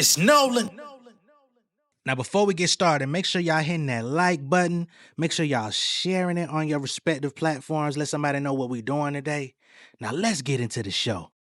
It's Nolan. Now, before we get started, make sure y'all hitting that like button. Make sure y'all sharing it on your respective platforms. Let somebody know what we're doing today. Now, let's get into the show.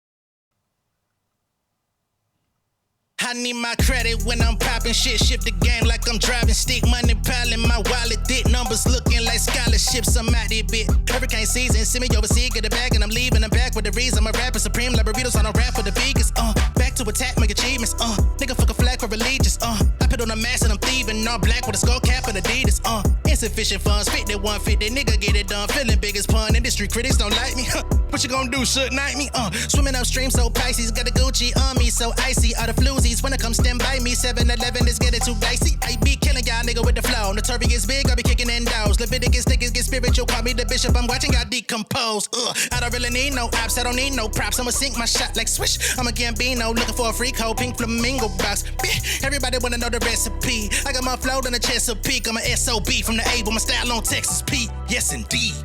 I need my credit when I'm popping shit. Shift the game like I'm driving stick. Money piling my wallet thick. Numbers looking like scholarships. I'm out here bit. Hurricane season. Send me overseas, get the bag, and I'm leaving. I'm back with the reason. I'm a rapper supreme. Like burritos on a rap for the biggest. Back to attack, make achievements. Nigga fuck a flag for religious. I put on a mask and I'm thieving. All black with a skull cap and Adidas. Insufficient funds. Fit that 150. Nigga get it done. Feeling big as pun. Industry critics don't like me. What you gonna do? Should night me? Swimming upstream so Pisces. Got the Gucci on me so icy. All the floozies. When it comes stand by me, 7-Eleven is getting too dicey. I be killing y'all nigga with the flow. Notorious big, I be kicking in doors. Leviticus niggas get spiritual, call me the bishop. I'm watching y'all decompose. I don't really need no ops, I don't need no props. I'ma sink my shot like swish. I'm a Gambino, looking for a freak hoe, pink flamingo box. Everybody wanna know the recipe. I got my flow on the Chesapeake. I'm a SOB from the A, but my style on Texas Pete. Yes indeed.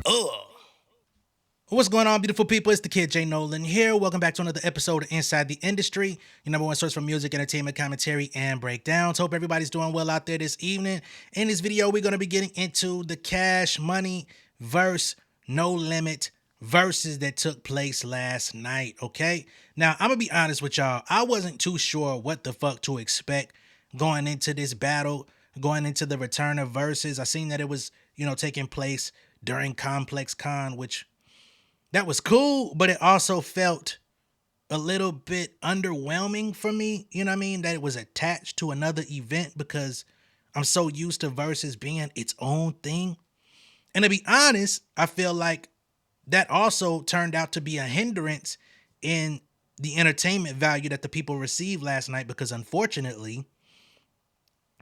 What's going on, beautiful people? It's the kid J Nolan here. Welcome back to another episode of Inside the Industry, your number one source for music, entertainment, commentary, and breakdowns. Hope everybody's doing well out there this evening. In this video, we're going to be getting into the Cash Money verse No Limit verses that took place last night, okay? Now, I'm going to be honest with y'all. I wasn't too sure what the fuck to expect going into this battle, going into the return of verses. I seen that it was, taking place during Complex Con, which... that was cool, but it also felt a little bit underwhelming for me, you know what I mean? That it was attached to another event because I'm so used to Versus being its own thing. And to be honest, I feel like that also turned out to be a hindrance in the entertainment value that the people received last night because unfortunately,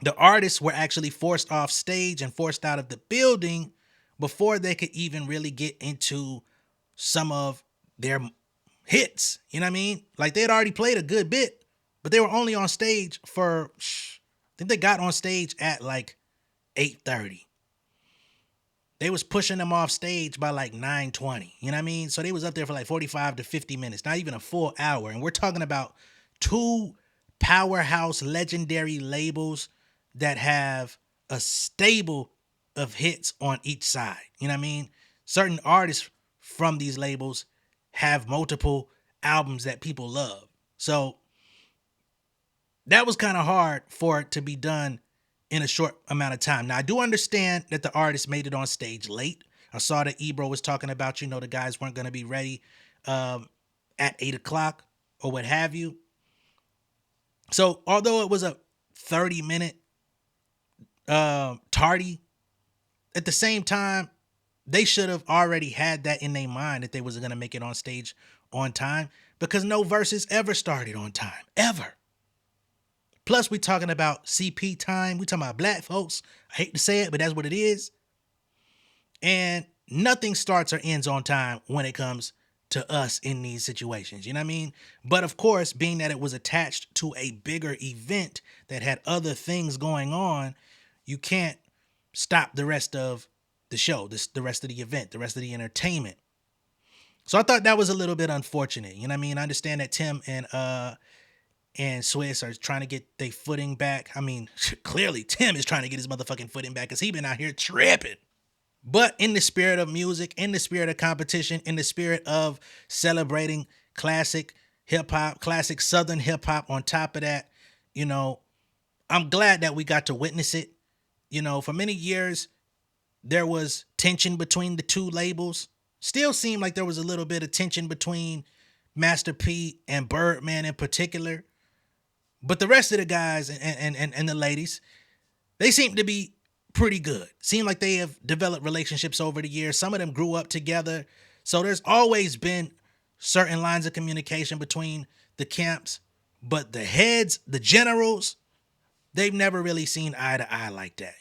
the artists were actually forced off stage and forced out of the building before they could even really get into some of their hits, you know what I mean? Like they had already played a good bit, but they were only on stage for, I think they got on stage at like 8:30. They was pushing them off stage by like 9:20, you know what I mean? So they was up there for like 45 to 50 minutes, not even a full hour. And we're talking about two powerhouse legendary labels that have a stable of hits on each side, you know what I mean? Certain artists from these labels have multiple albums that people love. So that was kind of hard for it to be done in a short amount of time. Now, I do understand that the artist made it on stage late. I saw that Ebro was talking about, the guys weren't going to be ready at 8 o'clock or what have you. So although it was a 30-minute tardy, at the same time, they should have already had that in their mind that they wasn't going to make it on stage on time because no verses ever started on time, ever. Plus, we talking about CP time. We talking about black folks. I hate to say it, but that's what it is. And nothing starts or ends on time when it comes to us in these situations. You know what I mean? But of course, being that it was attached to a bigger event that had other things going on, you can't stop the rest of the show, the rest of the event, the rest of the entertainment. So I thought that was a little bit unfortunate. You know what I mean? I understand that Tim and Swiss are trying to get their footing back. I mean, clearly Tim is trying to get his motherfucking footing back because he been out here tripping. But in the spirit of music, in the spirit of competition, in the spirit of celebrating classic hip hop, classic Southern hip hop on top of that, I'm glad that we got to witness it. For many years, there was tension between the two labels. Still seemed like there was a little bit of tension between Master P and Birdman in particular. But the rest of the guys and the ladies, they seem to be pretty good. Seem like they have developed relationships over the years. Some of them grew up together. So there's always been certain lines of communication between the camps. But the heads, the generals, they've never really seen eye to eye like that,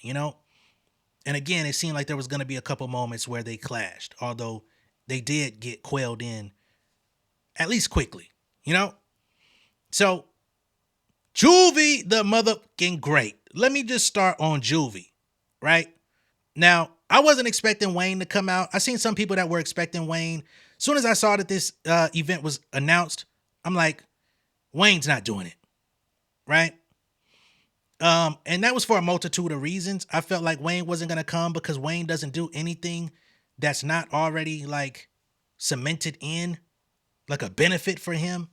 And again, it seemed like there was going to be a couple moments where they clashed, although they did get quelled in at least quickly, So, Juvie, the motherfucking great. Let me just start on Juvie, right? Now, I wasn't expecting Wayne to come out. I seen some people that were expecting Wayne. As soon as I saw that this event was announced, I'm like, Wayne's not doing it, right? And that was for a multitude of reasons. I felt like Wayne wasn't gonna come because Wayne doesn't do anything that's not already like cemented in, like a benefit for him.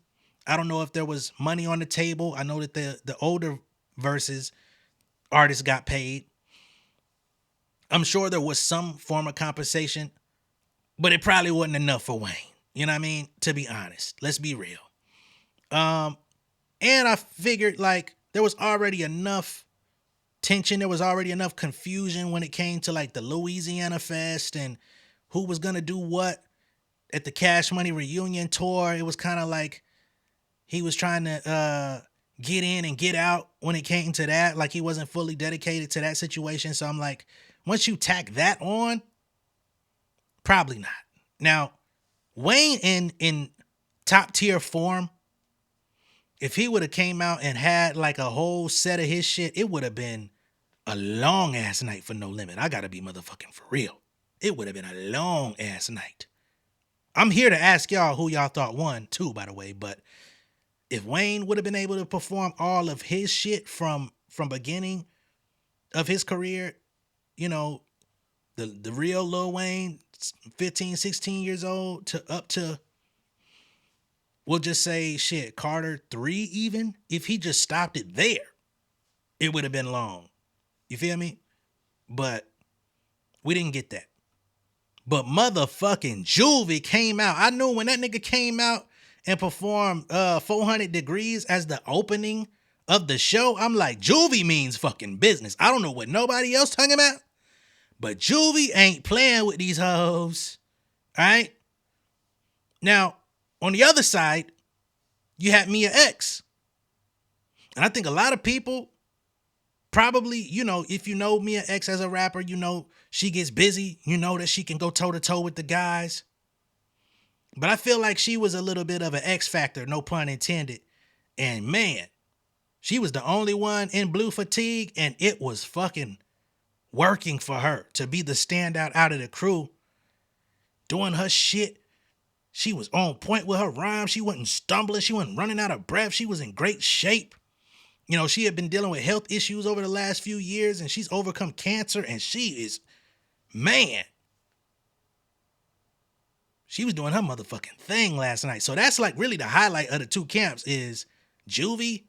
I don't know if there was money on the table. I know that the older verses artists got paid. I'm sure there was some form of compensation, but it probably wasn't enough for Wayne. You know what I mean? To be honest, let's be real. Um, and I figured like there was already enough tension. There was already enough confusion when it came to like the Louisiana Fest and who was gonna do what at the Cash Money reunion tour. It was kind of like he was trying to get in and get out when it came to that. Like he wasn't fully dedicated to that situation. So I'm like, once you tack that on, probably not. Now, Wayne in top tier form, if he would have came out and had like a whole set of his shit, it would have been a long ass night for No Limit. I gotta be motherfucking for real. It would have been a long ass night. I'm here to ask y'all who y'all thought won too, by the way. But if Wayne would have been able to perform all of his shit from beginning of his career, you know, the real Lil Wayne, 15, 16 years old to up to, we'll just say shit, Carter 3 even, if he just stopped it there, it would have been long. You feel me? But we didn't get that. But motherfucking Juvie came out. I knew when that nigga came out and performed 400 Degrees as the opening of the show, I'm like, Juvie means fucking business. I don't know what nobody else talking about, but Juvie ain't playing with these hoes. All right? Now, on the other side, you had Mia X. And I think a lot of people probably, you know, if you know Mia X as a rapper, you know she gets busy. You know that she can go toe to toe with the guys. But I feel like she was a little bit of an X factor, no pun intended. And man, she was the only one in blue fatigue, and it was fucking working for her to be the standout out of the crew, doing her shit. She was on point with her rhymes. She wasn't stumbling. She wasn't running out of breath. She was in great shape. You know, she had been dealing with health issues over the last few years, and she's overcome cancer, and she is, man, she was doing her motherfucking thing last night. So that's like really the highlight of the two camps is Juvie,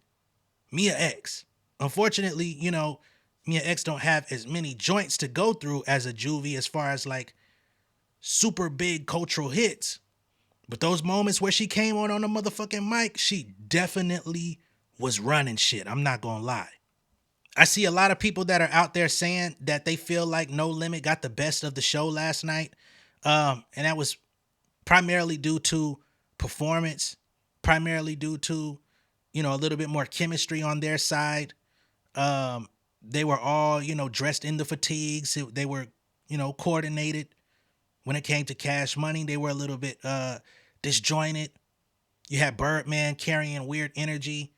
Mia X. Unfortunately, you know, Mia X don't have as many joints to go through as a Juvie as far as like super big cultural hits. But those moments where she came on the motherfucking mic, she definitely was running shit. I'm not gonna lie. I see a lot of people that are out there saying that they feel like No Limit got the best of the show last night. And that was primarily due to performance, primarily due to, you know, a little bit more chemistry on their side. They were all, you know, dressed in the fatigues. They were, you know, coordinated. When it came to Cash Money, they were a little bit disjointed. You had Birdman carrying weird energy.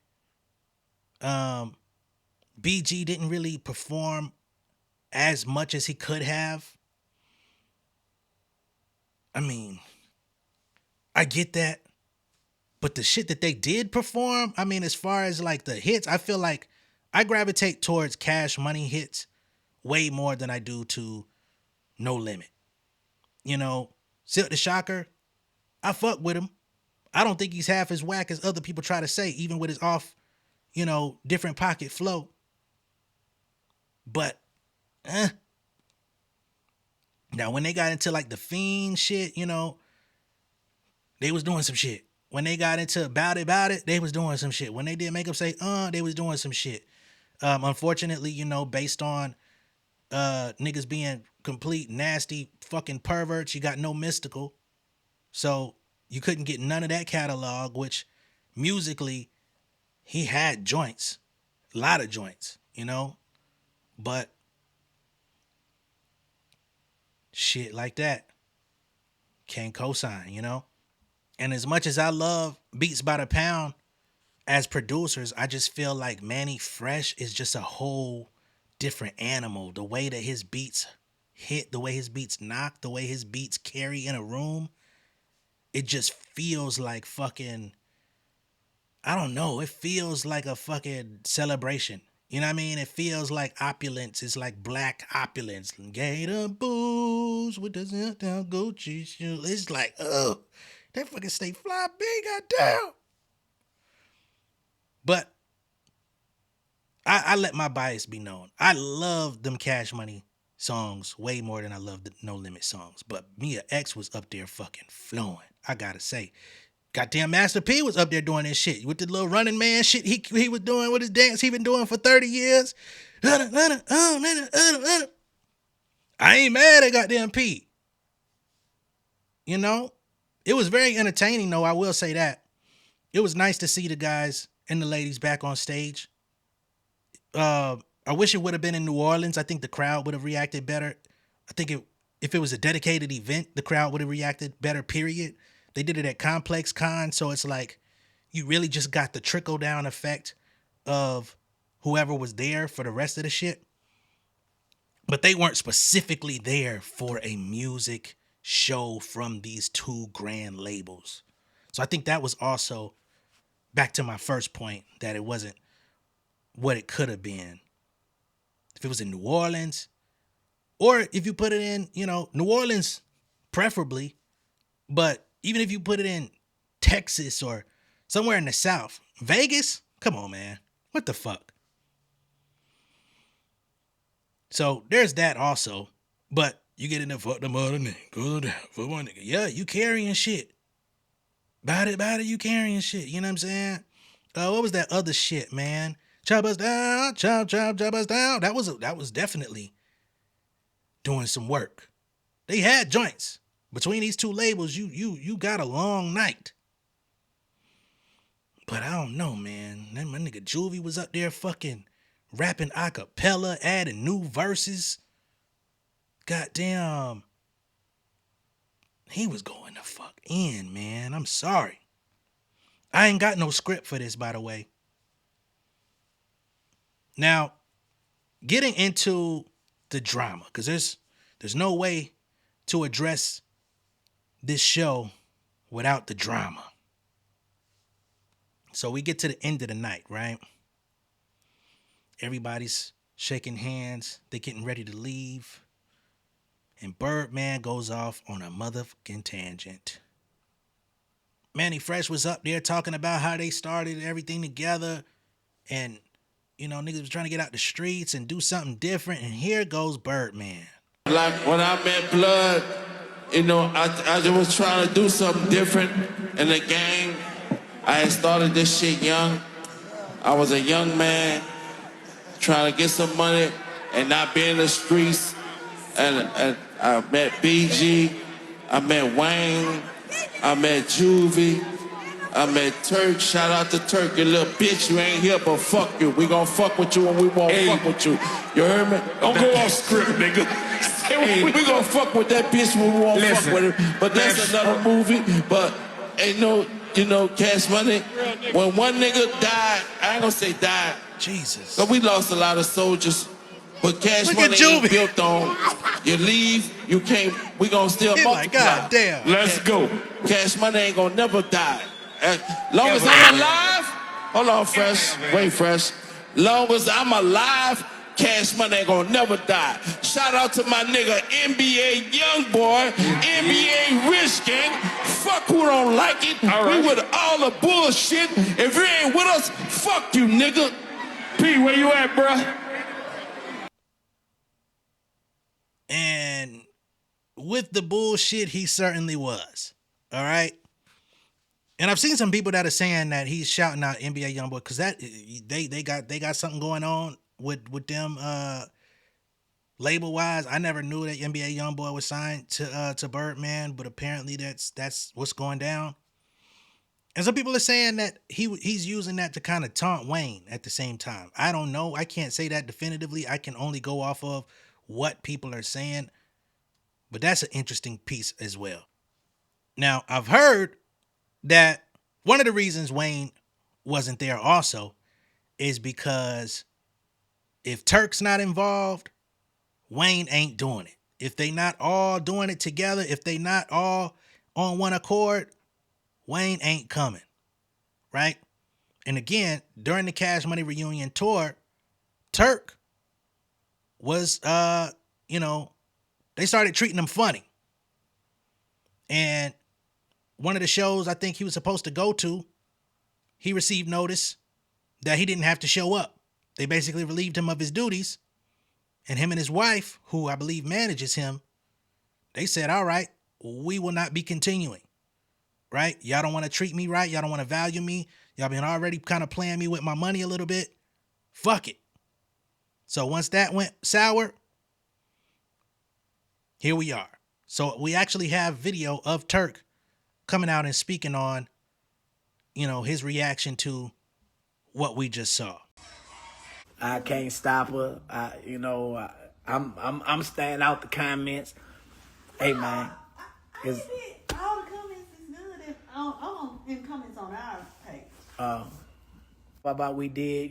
BG didn't really perform as much as he could have. I mean, I get that. But the shit that they did perform, I mean, as far as like the hits, I feel like I gravitate towards Cash Money hits way more than I do to No Limit. You know, Silk the Shocker, I fuck with him. I don't think he's half as whack as other people try to say, even with his off, you know, different pocket flow. But, now when they got into like the Fiend shit, you know, they was doing some shit. When they got into Bout It, they was doing some shit. When they did Make 'Em Say, they was doing some shit. Unfortunately, you know, based on niggas being complete nasty fucking perverts, you got no Mystical. So you couldn't get none of that catalog, which musically, he had joints. A lot of joints, you know? But shit like that can't co-sign, you know? And as much as I love Beats by the Pound as producers, I just feel like Manny Fresh is just a whole different animal. The way that his beats hit, the way his beats knock, the way his beats carry in a room, it just feels like fucking, I don't know, it feels like a fucking celebration. You know what I mean? It feels like opulence. It's like black opulence. Gator boots with the zip down Gucci shoes. It's like, oh, that fucking stay fly big, goddamn. But I let my bias be known. I love them Cash Money songs way more than I love the No Limit songs. But Mia X was up there fucking flowing. I gotta say. Goddamn Master P was up there doing this shit with the little Running Man shit he was doing with his dance he been doing for 30 years. I ain't mad at goddamn P. You know? It was very entertaining though, I will say that. It was nice to see the guys and the ladies back on stage. I wish it would have been in New Orleans. I think the crowd would have reacted better. I think if it was a dedicated event, the crowd would have reacted better, period. They did it at Complex Con, so it's like you really just got the trickle down effect of whoever was there for the rest of the shit. But they weren't specifically there for a music show from these two grand labels. So I think that was also back to my first point that it wasn't what it could have been. If it was in New Orleans, or if you put it in, New Orleans preferably, but even if you put it in Texas or somewhere in the South, Vegas, come on, man. What the fuck? So there's that also. But you get in there, fuck the mother nigga, go down, fuck one nigga. Yeah, you carrying shit. About it, you carrying shit. You know what I'm saying? What was that other shit, man? Chop us down, chop us down. That was definitely doing some work. They had joints. Between these two labels, you got a long night. But I don't know, man. That my nigga Juvie was up there fucking rapping a cappella, adding new verses. Goddamn. He was going the fuck in, man. I'm sorry. I ain't got no script for this, by the way. Now, getting into the drama, because there's no way to address this show without the drama. So we get to the end of the night, right? Everybody's shaking hands. They're getting ready to leave. And Birdman goes off on a motherfucking tangent. Manny Fresh was up there talking about how they started everything together. And, niggas was trying to get out the streets and do something different. And here goes Birdman. Like when I met Blood, I just was trying to do something different in the game. I had started this shit young. I was a young man trying to get some money and not be in the streets. And I met BG, I met Wayne, I met Juvie, I met Turk. Shout out to Turk, you little bitch. You ain't here, but fuck you. We gonna fuck with you and we won't fuck with you. You heard me? Don't go off script, nigga. Hey, we gonna fuck with that bitch when we won't fuck with her. But that's another movie. But ain't no, Cash Money. When one nigga died, I ain't gonna say died. Jesus. Cause we lost a lot of soldiers. But Cash Look Money at ain't Juvie. built on. You leave, you can't. We gonna still He's multiply. like, God damn. Let's go. Cash Money ain't gonna never die. As long as I'm alive, hold on, Fresh. Wait, Fresh. Long as I'm alive, Cash Money ain't gonna never die. Shout out to my nigga NBA Youngboy, NBA Rich Gang. Fuck who don't like it. All right. We with all the bullshit. If you ain't with us, fuck you, nigga. P, where you at, bruh? And with the bullshit, he certainly was. All right. And I've seen some people that are saying that he's shouting out NBA Youngboy because that they got something going on with them label wise. I never knew that NBA Youngboy was signed to Birdman, but apparently that's what's going down. And some people are saying that he's using that to kind of taunt Wayne at the same time. I don't know. I can't say that definitively. I can only go off of what people are saying. But that's an interesting piece as well. Now, I've heard that one of the reasons Wayne wasn't there also is because if Turk's not involved, Wayne ain't doing it. If they not all doing it together, if they not all on one accord, Wayne ain't coming, right? And again, during the Cash Money reunion tour, Turk was, they started treating him funny. And one of the shows I think he was supposed to go to, he received notice that he didn't have to show up. They basically relieved him of his duties. And him and his wife, who I believe manages him, they said, all right, we will not be continuing. Right? Y'all don't want to treat me right. Y'all don't want to value me. Y'all been already kind of playing me with my money a little bit. Fuck it. So once that went sour, here we are. So we actually have video of Turk coming out and speaking on, his reaction to what we just saw. I can't stop her. I'm staying out the comments. Hey man, All the comments is good in comments on our page. about we did,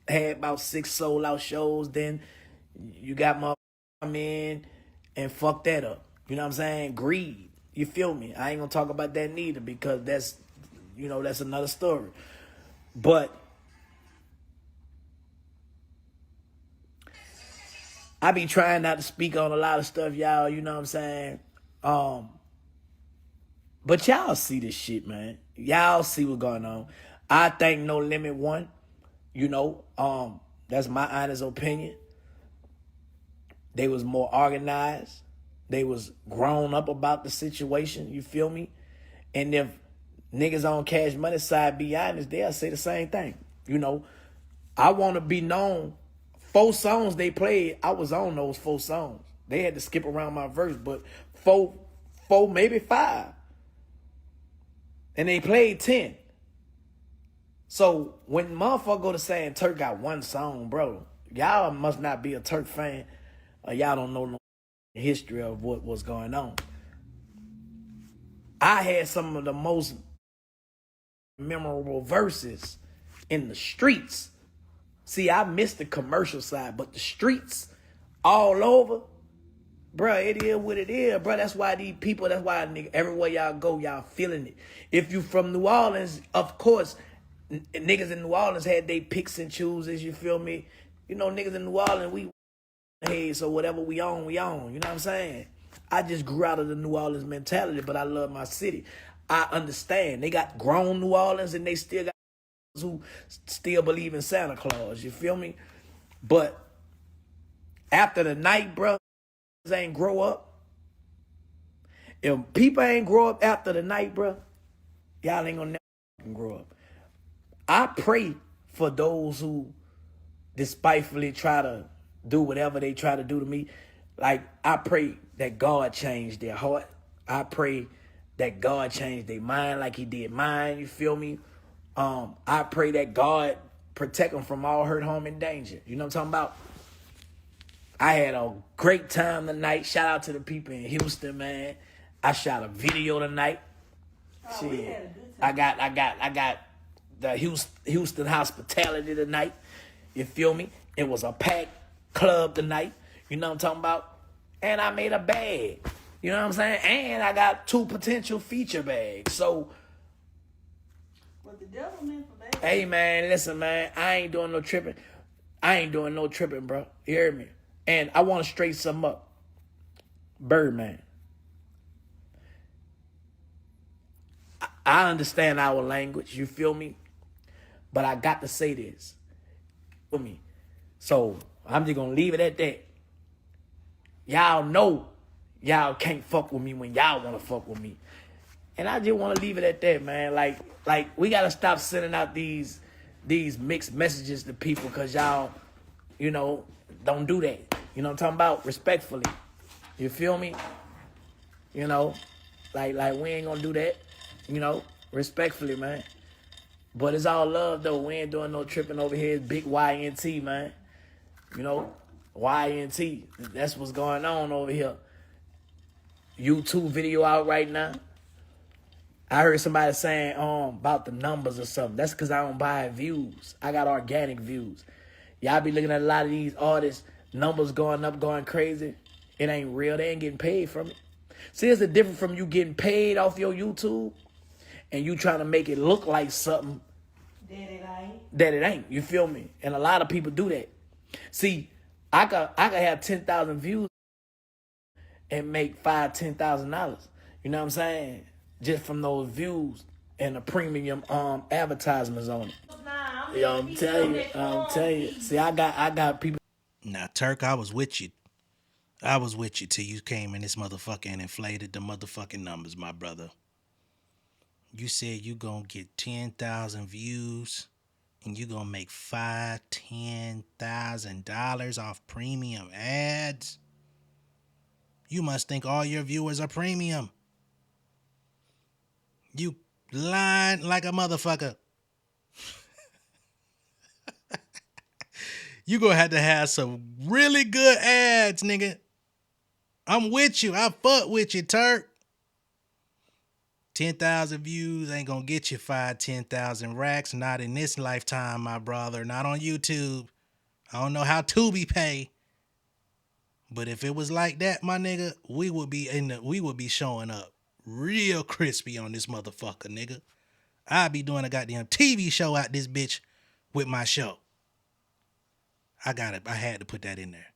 had about 6 sold out shows. Then you got my come in and fuck that up. You know what I'm saying? Greed. You feel me? I ain't gonna talk about that neither because that's another story. But I be trying not to speak on a lot of stuff, y'all, you know what I'm saying? But y'all see this shit, man. Y'all see what's going on. I think No Limit won. That's my honest opinion. They was more organized. They was grown up about the situation, you feel me? And if niggas on Cash Money side be honest, they'll say the same thing. I want to be known. 4 songs they played, I was on those 4 songs. They had to skip around my verse, but 4, maybe 5. And they played 10. So when motherfucker go to saying Turk got 1 song, bro, y'all must not be a Turk fan, or y'all don't know no history of what was going on. I had some of the most memorable verses in the streets. See, I missed the commercial side, but the streets all over, bruh, it is what it is, bruh. That's why nigga, everywhere y'all go, y'all feeling it. If you from New Orleans, of course, niggas in New Orleans had they picks and chooses, you feel me? Niggas in New Orleans, we hey, so whatever we own, we own. You know what I'm saying? I just grew out of the New Orleans mentality, but I love my city. I understand. They got grown New Orleans and they still got who still believe in Santa Claus, you feel me? But after the night, bro, ain't grow up. If people ain't grow up after the night, bro, y'all ain't gonna never grow up. I pray for those who despitefully try to do whatever they try to do to me. Like, I pray that God changed their heart. I pray that God changed their mind like he did mine, you feel me? I pray that God protect them from all hurt, harm, and danger. You know what I'm talking about? I had a great time tonight. Shout out to the people in Houston, man. I shot a video tonight. Oh, we had a good time. I got the Houston hospitality tonight. You feel me? It was a packed club tonight. You know what I'm talking about? And I made a bag. You know what I'm saying? And I got 2 potential feature bags. So, What the devil meant for bad. hey, man, listen, man. I ain't doing no tripping. Bro. You hear me? And I want to straight something up. Birdman. I understand our language. You feel me? But I got to say this. For me. So, I'm just going to leave it at that. Y'all know y'all can't fuck with me when y'all want to fuck with me. And I just want to leave it at that, man. Like we got to stop sending out these mixed messages to people because y'all, don't do that. You know what I'm talking about? Respectfully. You feel me? Like we ain't going to do that. Respectfully, man. But it's all love, though. We ain't doing no tripping over here. It's big YNT, man. YNT. That's what's going on over here. YouTube video out right now. I heard somebody saying about the numbers or something. That's because I don't buy views. I got organic views. Y'all be looking at a lot of these artists, numbers going up, going crazy. It ain't real. They ain't getting paid from it. See, it's a difference from you getting paid off your YouTube and you trying to make it look like something That it ain't. that it ain't. You feel me? And a lot of people do that. See, I could have 10,000 views and make $10,000. You know what I'm saying? Just from those views and the premium advertisements on it. Yo, I'm telling you. See, I got people. Now, Turk, I was with you. I was with you till you came in this motherfucker and inflated the motherfucking numbers, my brother. You said you gonna get 10,000 views and you gonna make $10,000 off premium ads. You must think all your viewers are premium. You lying like a motherfucker. You gonna have to have some really good ads, nigga. I'm with you. I fuck with you, Turk. 10,000 views ain't gonna get you 10,000 racks. Not in this lifetime, my brother. Not on YouTube. I don't know how Tubi pay. But if it was like that, my nigga, we would be showing up real crispy on this motherfucker, nigga. I'd be doing a goddamn TV show out this bitch with my show. I had to put that in there.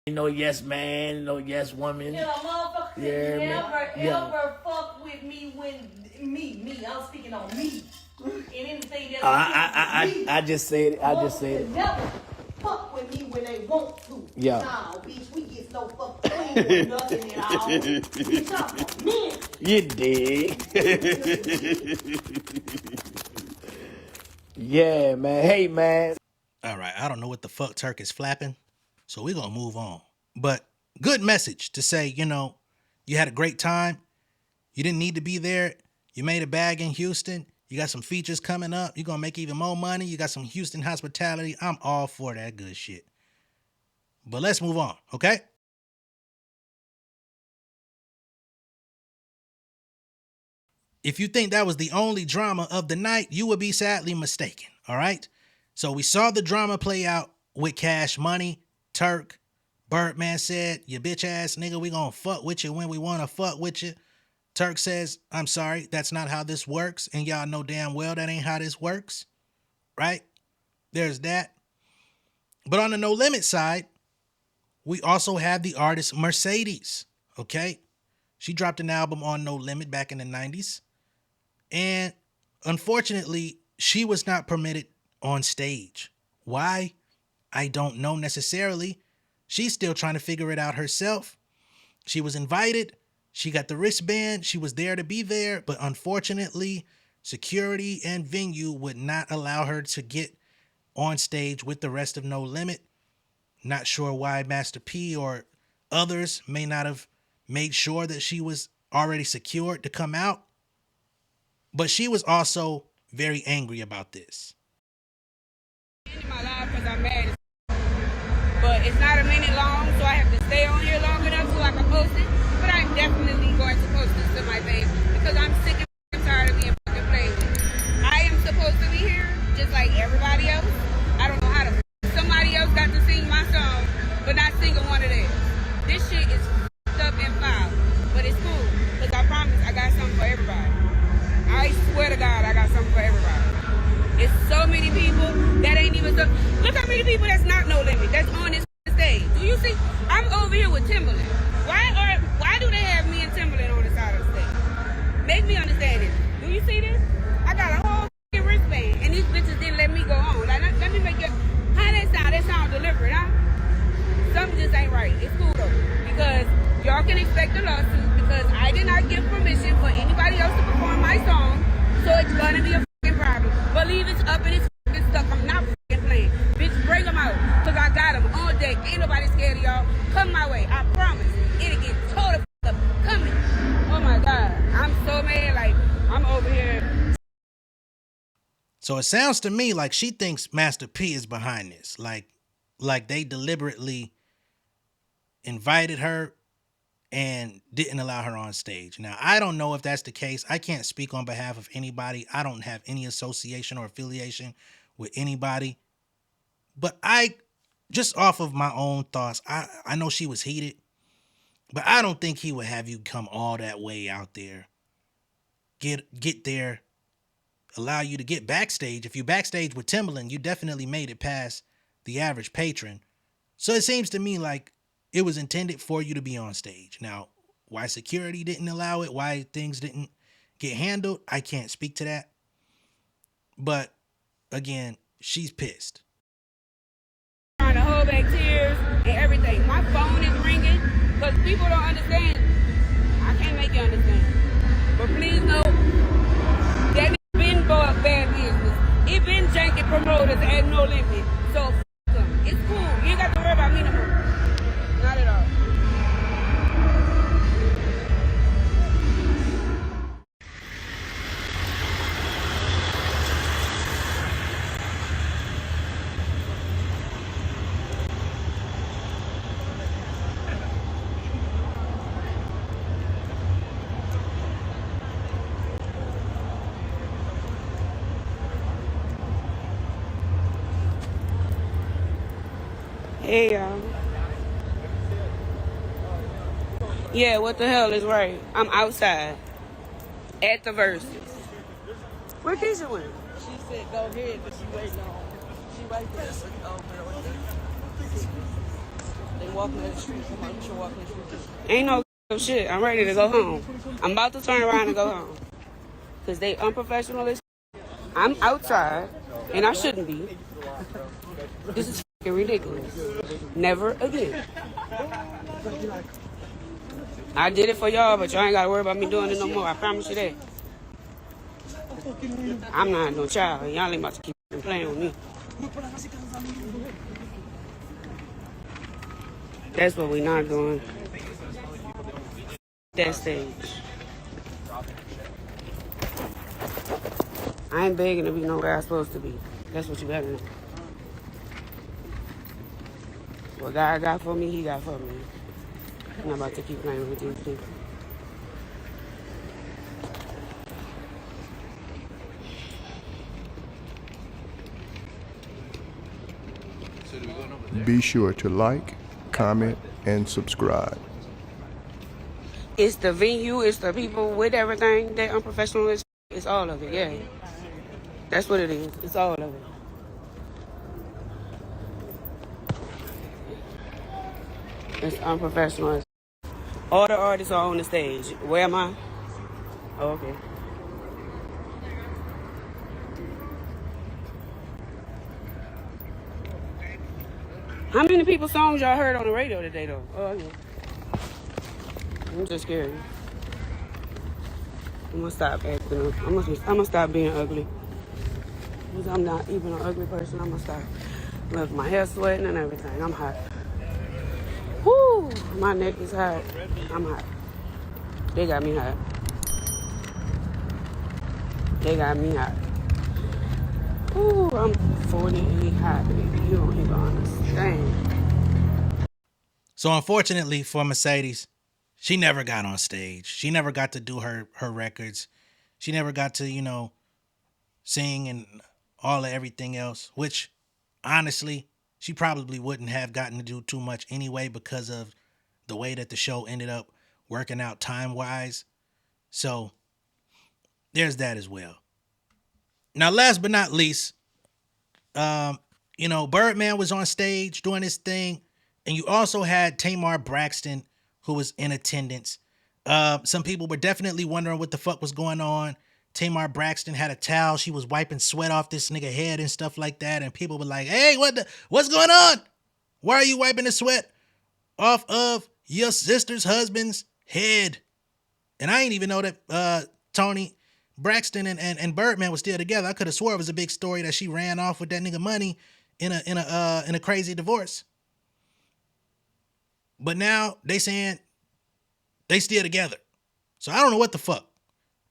Yes man, yes woman. Motherfucker ever fuck with me when me. I'm speaking on me. And anything that I just said it. Never fuck with me when they want to. Yeah. Nah, bitch, we get no fuck with nothing at all. We talking about men. You dig? Yeah, man. Hey, man. All right, I don't know what the fuck Turk is flapping, so we're going to move on. But good message to say, you had a great time. You didn't need to be there. You made a bag in Houston. You got some features coming up. You're going to make even more money. You got some Houston hospitality. I'm all for that good shit. But let's move on, okay? If you think that was the only drama of the night, you would be sadly mistaken, all right? So we saw the drama play out with Cash Money, Turk. Birdman said, you bitch ass nigga, we gonna fuck with you when we wanna fuck with you. Turk says, I'm sorry, that's not how this works. And y'all know damn well that ain't how this works, right? There's that. But on the No Limit side, we also have the artist Mercedes, okay? She dropped an album on No Limit back in the 90s. And unfortunately, she was not permitted on stage. Why? I don't know necessarily. She's still trying to figure it out herself. She was invited. She got the wristband. She was there to be there. But unfortunately, security and venue would not allow her to get on stage with the rest of No Limit. Not sure why Master P or others may not have made sure that she was already secured to come out. But she was also very angry about this. In my life because I'm mad as but it's not a minute long, so I have to stay on here long enough so I can post it. But I'm definitely going to post this to my page because I'm sick and tired of being fucking played with. I am supposed to be here just like everybody else. I don't know how to. Somebody else got to sing my song, but not sing one of theirs. This shit is fucked up and foul, but it's cool because I promise I got something for everybody. I swear to God, I got something for everybody. It's so many people that ain't even so. Look how many people that's not No Limit that's on this stage. Do you see? I'm over here with Timberland. Why do they have me and Timberland on the side of the stage? Make me understand it. Do you see this? I got a whole fucking wristband, and these bitches didn't let me go on. Like, let me make it. How that sound? That sound deliberate, huh? Something just ain't right. It's cool though, because y'all can expect a lawsuit because I did not give permission for anybody else to perform my song, so it's gonna be a fucking problem. Believe it's up and it's fucking stuck. I'm not fucking playing. Bitch, bring them out, cause I got them all day. Ain't nobody scared of y'all. Come my way. I promise. It'll get total up. Coming. Oh my God. I'm so mad. Like, I'm over here. So it sounds to me like she thinks Master P is behind this. Like they deliberately invited her and didn't allow her on stage. Now, I don't know if that's the case. I can't speak on behalf of anybody. I don't have any association or affiliation with anybody. But just off of my own thoughts, I know she was heated, but I don't think he would have you come all that way out there, get there, allow you to get backstage. If you backstage with Timberland, you definitely made it past the average patron. So it seems to me like it was intended for you to be on stage. Now, why security didn't allow it, why things didn't get handled, I can't speak to that. But again, she's pissed. Trying to hold back tears and everything. My phone is ringing because people don't understand. I can't make you understand. But please know that it's been bad business. It been janky promoters at no limit. So f them. It's cool. You ain't got to worry about me no more. Not at all. Hey, y'all. Yeah, what the hell is right? I'm outside at the VERZUZ. Where Keisha went? She said go ahead, but she waiting on. She right there. They walking down the street. Somebody should walk down the street. Ain't no shit. I'm ready to go home. I'm about to turn around and go home. Because they unprofessional as I'm outside, and I shouldn't be. This is fucking ridiculous. Never again. I did it for y'all, but y'all ain't got to worry about me doing it no more. I promise you that. I'm not no child. Y'all ain't about to keep playing with me. That's what we not doing. That stage. I ain't begging to be nowhere I'm supposed to be. That's what you gotta know. What God got for me, he got for me. I'm not about to keep playing with these people. Be sure to like, comment, and subscribe. It's the venue, it's the people with everything. They're unprofessional. It's all of it, yeah. That's what it is. It's all of it. It's unprofessional. All the artists are on the stage. Where am I? Oh, okay. How many people's songs y'all heard on the radio today, though? Oh, okay. I'm just scared. I'm gonna stop acting up. I'm gonna stop being ugly. Because I'm not even an ugly person. I'm gonna stop. Look, my hair's sweating and everything. I'm hot. Whoo! My neck is hot. I'm hot. They got me hot. They got me hot. Ooh, I'm 48 hot, baby. You don't even understand. So unfortunately for Mercedes, she never got on stage. She never got to do her records. She never got to, sing and all of everything else, which honestly, she probably wouldn't have gotten to do too much anyway because of the way that the show ended up working out time-wise. So there's that as well. Now, last but not least, Birdman was on stage doing his thing, and you also had Tamar Braxton, who was in attendance. Some people were definitely wondering what the fuck was going on. Tamar Braxton had a towel. She was wiping sweat off this nigga head and stuff like that. And people were like, hey, what's going on? Why are you wiping the sweat off of your sister's husband's head? And I ain't even know that Tony Braxton and Birdman was still together. I could have swore it was a big story that she ran off with that nigga money in a crazy divorce. But now they saying they still together. So I don't know what the fuck,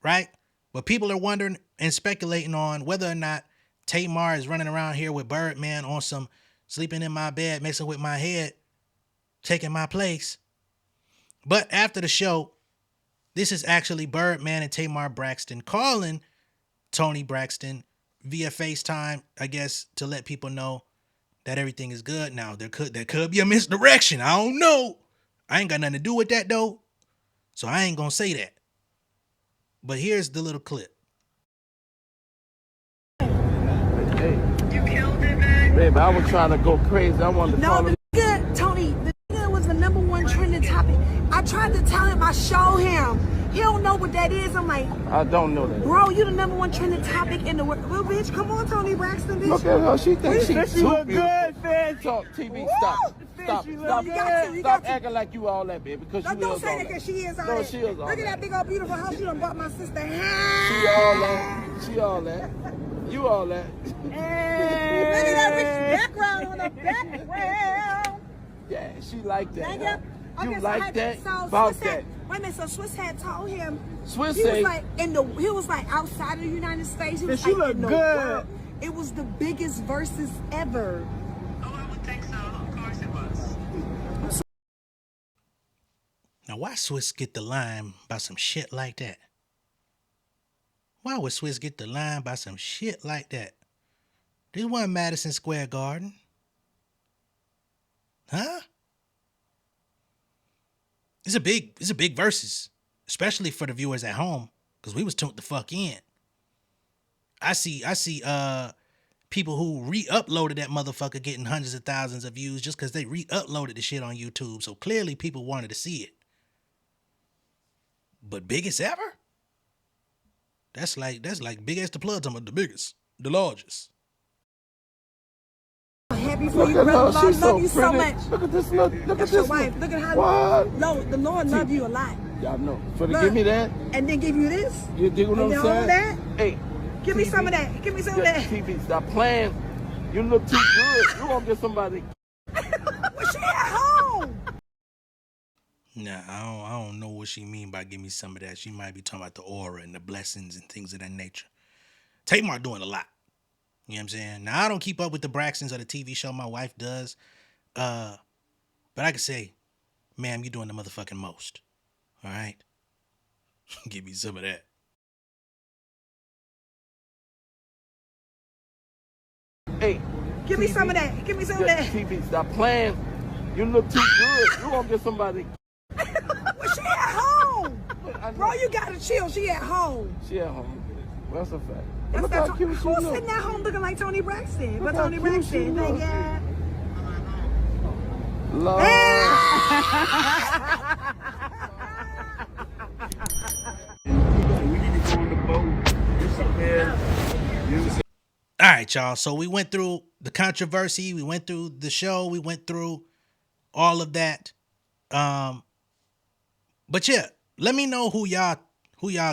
right? But people are wondering and speculating on whether or not Tamar is running around here with Birdman on some sleeping in my bed, messing with my head, taking my place. But after the show, this is actually Birdman and Tamar Braxton calling Tony Braxton via FaceTime, I guess, to let people know that everything is good. Now, there could be a misdirection. I don't know. I ain't got nothing to do with that, though. So I ain't going to say that. But here's the little clip. You killed it, man. Baby, I was trying to go crazy. I wanted to call him. Nigga, Tony, the nigga was the #1 trending topic. I tried to tell him, I showed him. He don't know what that is. I'm like, I don't know that. bro, you the #1 trending topic in the world. Well, bitch, come on, Tony Braxton, bitch. Look at her. She thinks she's She too look beautiful. good, Fed. Talk TV. Woo! Stop. Fish, Stop. you Stop. you got to, you Stop got to. acting like you all that, baby. Because you Don't is say all that because she is all No, that. she is all Look at that. that big old beautiful house you done bought my sister. She all that. She all that. You all that. Hey, look at that rich background on the background. Yeah, she like that. Thank Huh? you. You Okay, like that? So About Swiss that. had, wait a minute, so Swiss had told him Swiss he say- was like he was like outside of the United States. He was Bitch, you like look in the good. world. It was the biggest versus ever. Now, why Swiss get the line by some shit like that? Why would Swiss get the line by some shit like that? This wasn't Madison Square Garden. Huh? It's a big versus, especially for the viewers at home, because we was tuned the fuck in. I see people who re-uploaded that motherfucker getting hundreds of thousands of views just because they re-uploaded the shit on YouTube. So clearly people wanted to see it. But biggest ever? That's like big as the plug, talking about the biggest, the largest. I'm happy for Look you, at brother. her. Lord She's love so you so pretty. much. Look at this. Look at That's this. your wife. Look at how What? No, the Lord love you a lot. Y'all know. For to Look. give me that, And then give you this. you dig what And I'm then saying? all that. Hey, Give me TV. some of that. Give me some of Yeah, that. TV, stop playing. You look too good. You won't get somebody. Well, she at home. Nah, I don't know what she mean by give me some of that. She might be talking about the aura and the blessings and things of that nature. Tamar doing a lot. You know what I'm saying? Now, I don't keep up with the Braxtons or the TV show. My wife does. But I can say, ma'am, you're doing the motherfucking most. All right? Give me some of that. Hey, Give me TV. some of that. Give me some of Yeah, that. TV, stop playing. You look too good. You won't get somebody. Well, she at home. I know. Bro, you gotta chill. She at home. She at home. Well, that's a fact. That's Look not how cute she who's look. sitting at home looking like Tony Braxton? Look But how Tony cute Braxton, she thank look. God. Lord. All right, y'all. So we went through the controversy. We went through the show. We went through all of that. But yeah, let me know who y'all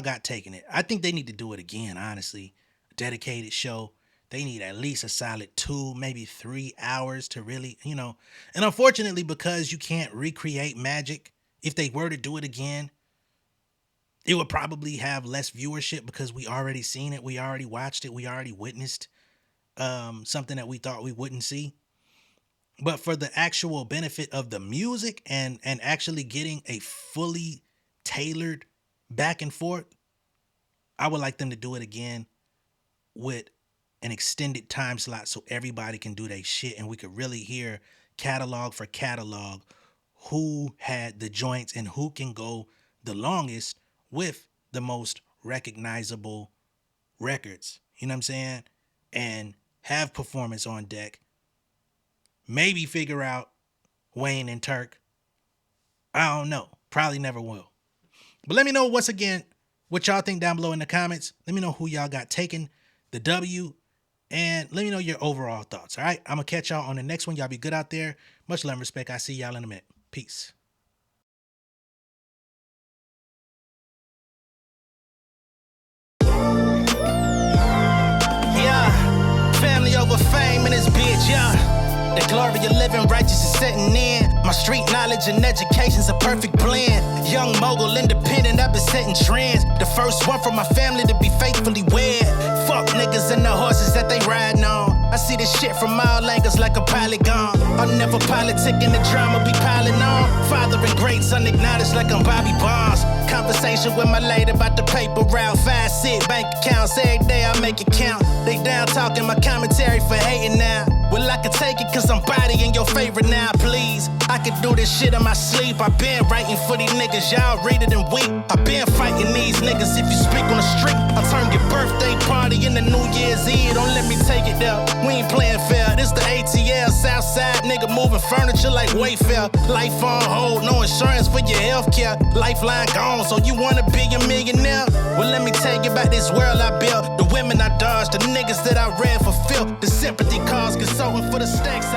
got taking it. I think they need to do it again, honestly. A dedicated show. They need at least a solid 2, maybe 3 hours to really, and unfortunately, because you can't recreate magic, if they were to do it again, it would probably have less viewership because we already seen it. We already watched it. We already witnessed something that we thought we wouldn't see. But for the actual benefit of the music and actually getting a fully tailored back and forth, I would like them to do it again with an extended time slot so everybody can do their shit and we could really hear catalog for catalog who had the joints and who can go the longest with the most recognizable records. You know what I'm saying? And have performance on deck. Maybe figure out Wayne and Turk. I don't know. Probably never will. But let me know once again what y'all think down below in the comments. Let me know who y'all got taken the W. And let me know your overall thoughts. All right. I'm going to catch y'all on the next one. Y'all be good out there. Much love and respect. I see y'all in a minute. Peace. Yeah, family over fame in this bitch, yeah. The glory of living righteous is setting in. My street knowledge and education's a perfect blend. Young mogul, independent, I've been setting trends. The first one from my family to be faithfully wed. Fuck niggas and the horses that they riding on. I see this shit from all angles like a polygon. I'll never politic and the drama be piling on. Father and greats unacknowledged like I'm Bobby Bonds. Conversation with my lady about the paper route. 5 bank accounts every day I make it count. They down talking my commentary for hating now. Well, I can take it cause I'm bodying your favorite now, please. I can do this shit in my sleep. I been writing for these niggas, y'all read it and weep. I been fighting these niggas if you speak on the street. I turn your birthday party into New Year's Eve. Don't let me take it there. We ain't playing fair. This the ATL, Southside nigga moving furniture like Wayfair. Life on hold, no insurance for your healthcare. Lifeline gone, so you wanna be a millionaire? Well, let me tell you about this world I built. The women I dodged, the niggas that I read for filth. The sympathy calls, consulting for the stacks.